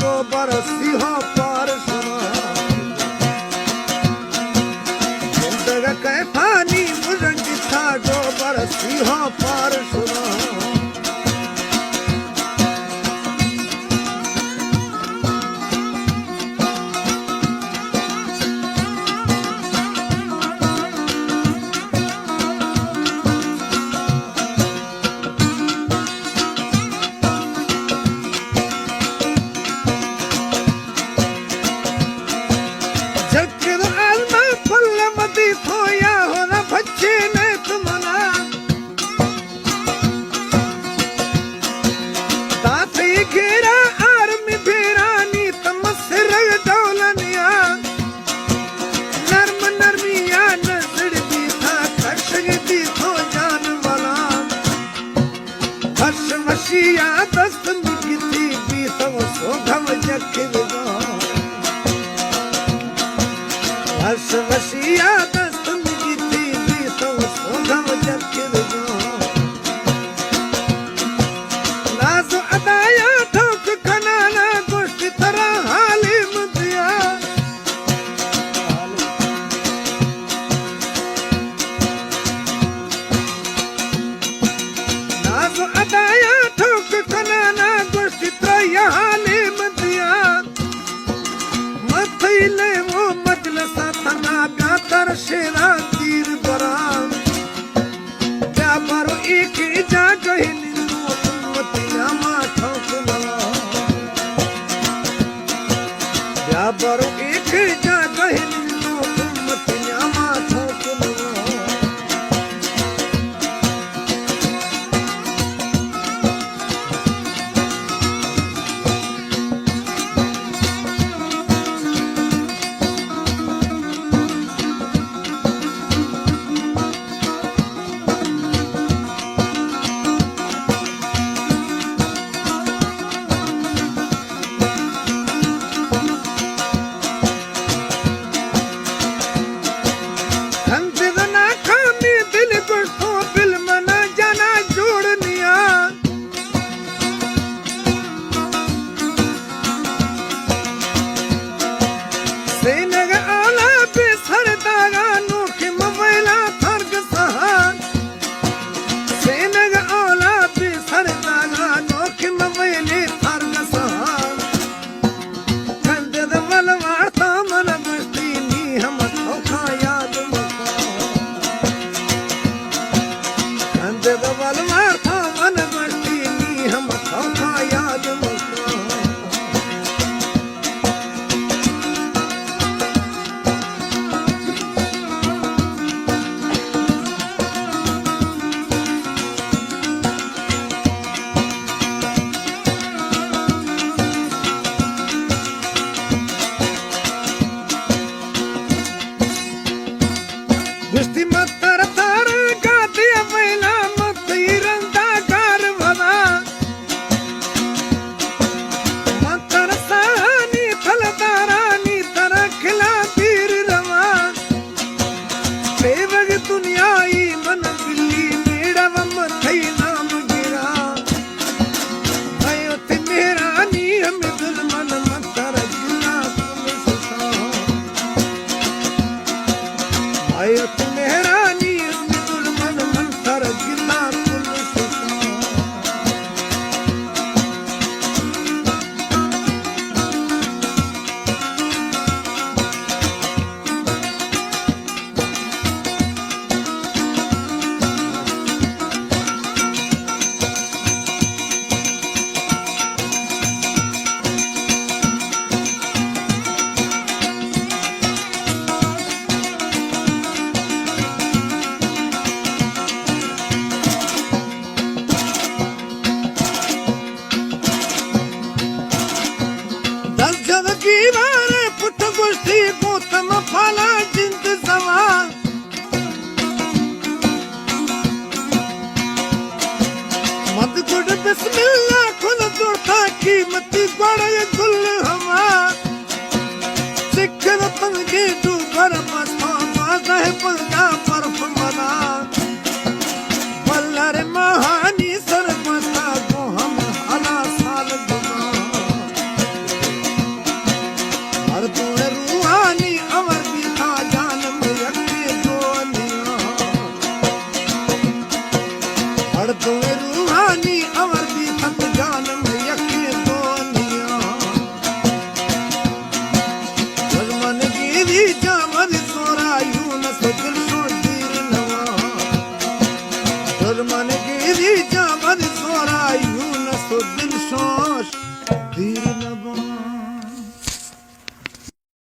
गो बरसी हो पार सुना जिंदगी के पानी बुरंग था गो बरसी हो पार सुना दस्त मिगती भी तो सोघम जखिरगा हर्ष वशिया दस्त मिगती भी तो सोघम जखिरगा नाज़ अदाया ठोक खनाना गोश्त तरह हालिम दिया नाज़ अदाया कनाना गोश्त यहाने मदिया मथैले वो मजलसा तना गातर शेरा तीर बरा क्या बारो एक जा गए निंदो उम्मतिया मा ठोकना क्या बारो एक जा गए निंदो उम्मतिया मा ठोकना बिस्मिल्लाह खुद दुर्ता कीमती बड़े गुल हवा सिख रतन के डूबर मस्ता माता है पलना बर्फ मना बल्लर महानी सरपता को हम हला साल गुना જામર સોરાયું ન સુદલ સો ધીર નવા ધર્મને ગીરી જામર સોરાયું ન સુદલ સો ધીર નવા